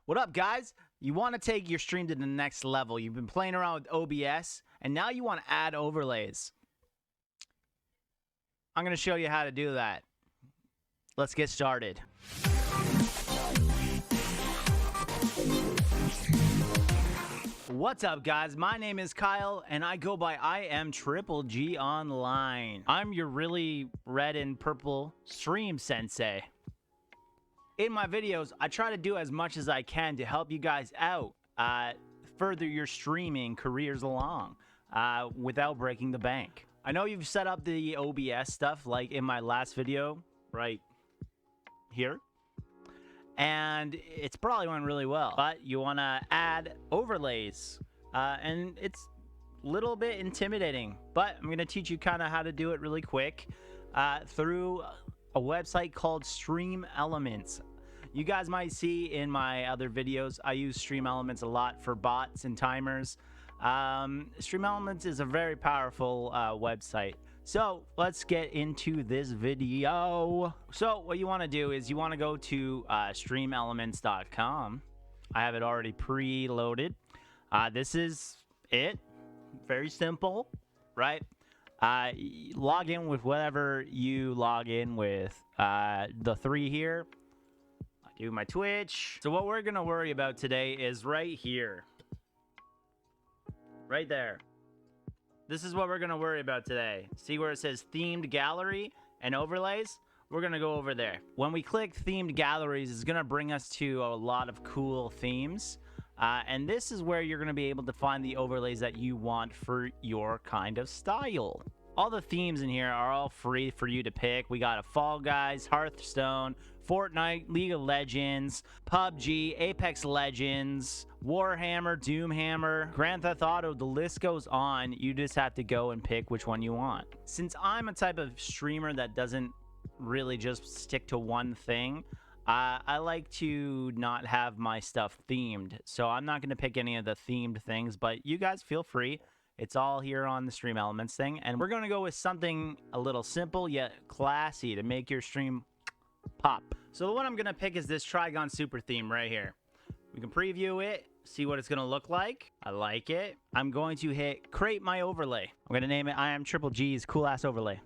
What up, guys? You want to take your stream to the next level. You've been playing around with OBS, and now you want to add overlays. I'm going to show you how to do that. Let's get started. What's up, guys? My name is Kyle, and I go by I am Triple G Online. I'm your really red and purple stream sensei. In my videos, I try to do as much as I can to help you guys out, further your streaming careers along, without breaking the bank. I know you've set up the OBS stuff, like in my last video, right here, and it's probably went really well, but you want to add overlays, and it's a little bit intimidating, but I'm going to teach you kind of how to do it really quick, through a website called StreamElements. You guys might see in my other videos, I use StreamElements a lot for bots and timers. StreamElements is a very powerful website. So let's get into this video. So what you want to do is you want to go to streamelements.com. I have it already preloaded. This is it. Very simple, right? Log in with whatever you log in with. The three here. I do my Twitch. So what we're going to worry about today is right here. Right there. This is what we're going to worry about today. See where it says themed gallery and overlays? We're going to go over there. When we click themed galleries, it's going to bring us to a lot of cool themes. And this is where you're going to be able to find the overlays that you want for your kind of style. All the themes in here are all free for you to pick. We got a Fall Guys, Hearthstone, Fortnite, League of Legends, PUBG, Apex Legends, Warhammer, Doomhammer, Grand Theft Auto. The list goes on. You just have to go and pick which one you want. Since I'm a type of streamer that doesn't really just stick to one thing, I like to not have my stuff themed. So I'm not going to pick any of the themed things, but you guys feel free. It's all here on the StreamElements thing. And we're going to go with something a little simple yet classy to make your stream pop. So the one I'm going to pick is this Trigon Super theme right here. We can preview it, see what it's going to look like. I like it. I'm going to hit create my overlay. I'm going to name it I am Triple G's cool ass overlay.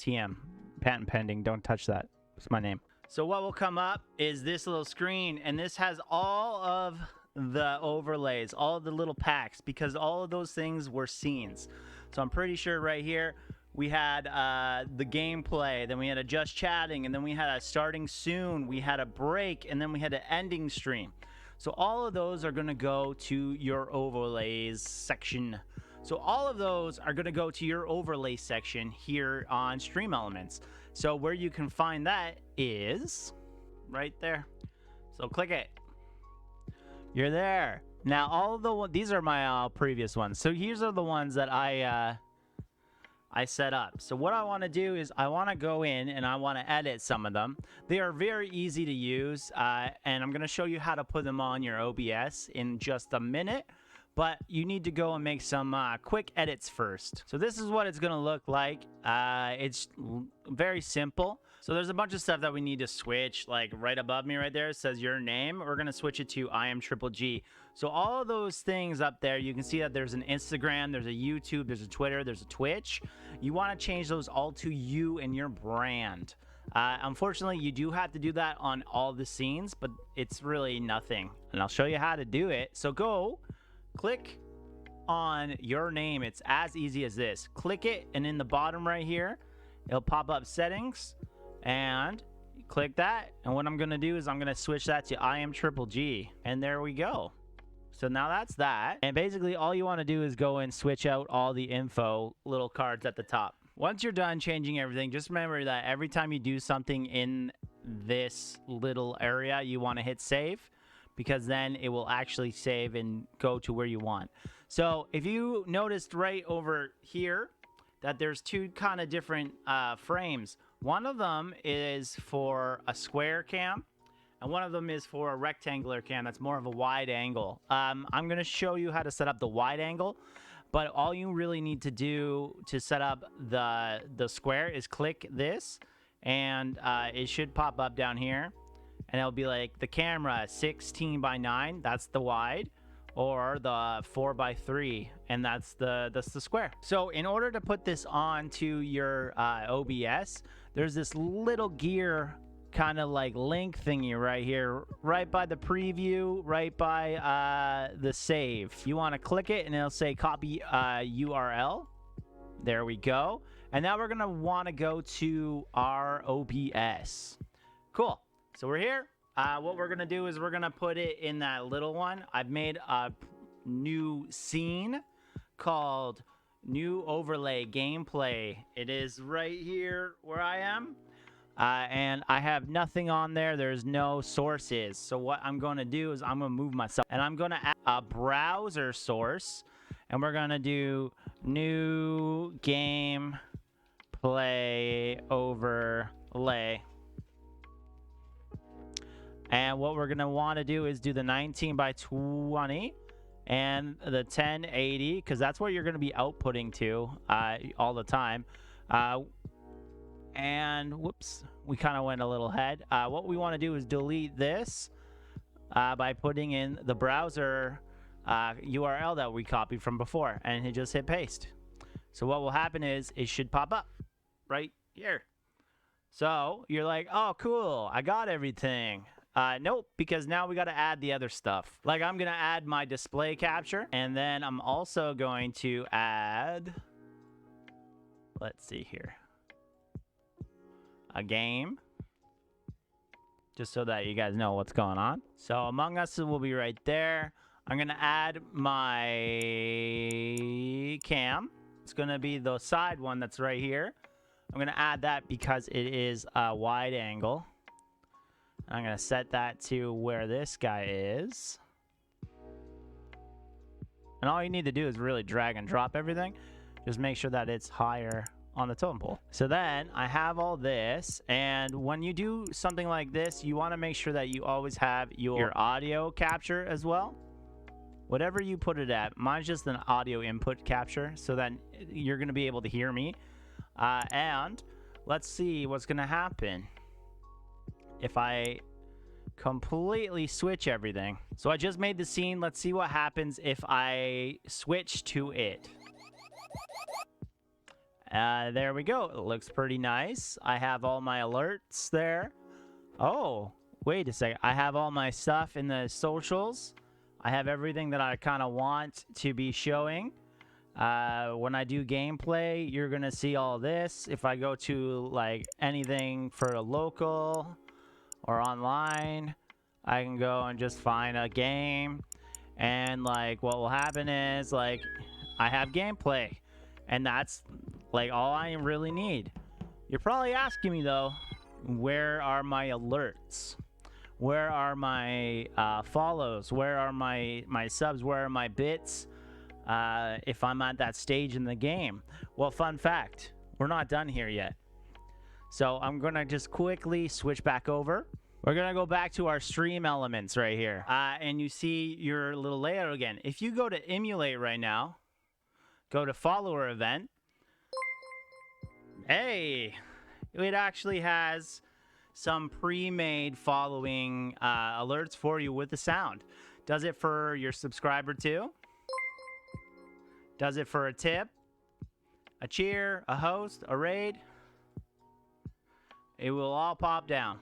TM. Patent pending. Don't touch that. It's my name. So what will come up is this little screen, and this has all of the overlays, all of the little packs, because all of those things were scenes. So I'm pretty sure right here we had the gameplay, then we had a just chatting, and then we had a starting soon, we had a break, and then we had an ending stream. So all of those are going to go to your overlays section. So all of those are going to go to your overlay section here on StreamElements. So where you can find that is right there. So click it. You're there. Now all of these are my previous ones. So here's are the ones that I set up. So what I want to do is I want to go in and I want to edit some of them. They are very easy to use, and I'm going to show you how to put them on your OBS in just a minute. But you need to go and make some quick edits first. So this is what it's going to look like. It's very simple. So there's a bunch of stuff that we need to switch. Like right above me right there, it says your name. We're going to switch it to I am Triple G. So all of those things up there, you can see that there's an Instagram, there's a YouTube, there's a Twitter, there's a Twitch. You want to change those all to you and your brand. Unfortunately, you do have to do that on all the scenes, but it's really nothing. And I'll show you how to do it. So go click on your name. It's as easy as this. Click it, and in the bottom right here, it'll pop up settings, and click that. And what I'm going to do is I'm going to switch that to I am Triple G, and there we go. So now that's that. And basically all you want to do is go and switch out all the info little cards at the top. Once you're done changing everything, just remember that every time you do something in this little area, you want to hit save, because then it will actually save and go to where you want. So if you noticed right over here that there's two kind of different frames. One of them is for a square cam, and one of them is for a rectangular cam that's more of a wide angle. I'm going to show you how to set up the wide angle, but all you really need to do to set up the square is click this, and it should pop up down here. and it'll be like the camera 16 by 9, that's the wide, or the 4 by 3, and that's the square. So in order to put this onto your OBS, there's this little gear kind of like link thingy right here, right by the preview, right by the save. You want to click it and it'll say copy URL. There we go. And now we're gonna want to go to our OBS. Cool. So we're here. What we're gonna do is we're gonna put it in that little one. I've made a new scene called New Overlay Gameplay. It is right here where I am. And I have nothing on there. There's no sources. So what I'm going to do is I'm going to move myself. And I'm going to add a browser source. And we're going to do new game play overlay. And what we're going to want to do is do the 19 by 20 and the 1080. Because that's what you're going to be outputting to all the time. And whoops, we kind of went a little ahead. What we want to do is delete this by putting in the browser URL that we copied from before, and just hit paste. So what will happen is it should pop up right here. So you're like, oh, cool, I got everything. Nope, because now we got to add the other stuff. Like I'm going to add my display capture, and then I'm also going to add, let's see here, a game, just so that you guys know what's going on. So Among Us will be right there. I'm gonna add my cam. It's gonna be the side one that's right here. I'm gonna add that because it is a wide angle. I'm gonna set that to where this guy is. And all you need to do is really drag and drop everything. Just make sure that it's higher on the totem pole. So then I have all this, and when you do something like this, you want to make sure that you always have your audio capture as well. Whatever you put it at, mine's just an audio input capture, so that you're going to be able to hear me. And let's see what's going to happen if I completely switch everything. So I just made the scene. Let's see what happens if I switch to it. There we go. It looks pretty nice. I have all my alerts there. Oh, wait a second. I have all my stuff in the socials. I have everything that I kind of want to be showing. When I do gameplay, you're going to see all this. If I go to like anything for a local or online, I can go and just find a game. And like what will happen is like I have gameplay. And that's like all I really need. You're probably asking me though, where are my alerts? Where are my follows? Where are my subs? Where are my bits? If I'm at that stage in the game. Well, fun fact, we're not done here yet. So I'm gonna just quickly switch back over. We're gonna go back to our stream elements right here. And you see your little layout again. If you go to emulate right now, go to follower event. Hey, it actually has some pre-made following alerts for you with the sound. Does it for your subscriber too? Does it for a tip, a cheer, a host, a raid? It will all pop down.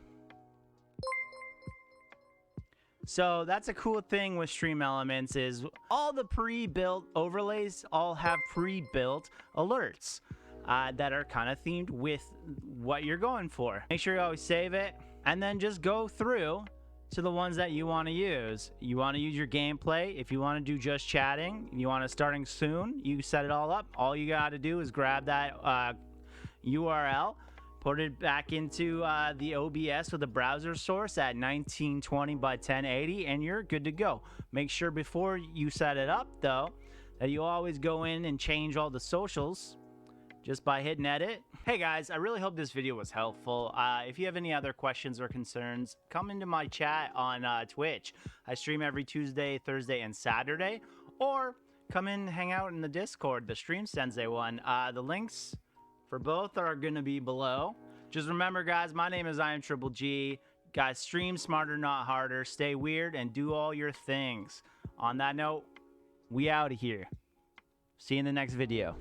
So that's a cool thing with Stream Elements is all the pre-built overlays all have pre-built alerts that are kind of themed with what you're going for. Make sure you always save it and then just go through to the ones that you want to use. You want to use your gameplay. If you want to do just chatting, you want to starting soon, you set it all up. All you got to do is grab that URL, put it back into the OBS with a browser source at 1920 by 1080, and you're good to go. Make sure before you set it up, though, that you always go in and change all the socials just by hitting edit. Hey guys, I really hope this video was helpful. If you have any other questions or concerns, come into my chat on Twitch. I stream every Tuesday, Thursday, and Saturday. Or come in and hang out in the Discord, the Stream Sensei one. The links for both are going to be below. Just remember, guys, my name is I Am Triple G. Guys, stream smarter, not harder. Stay weird and do all your things. On that note, we out of here. See you in the next video.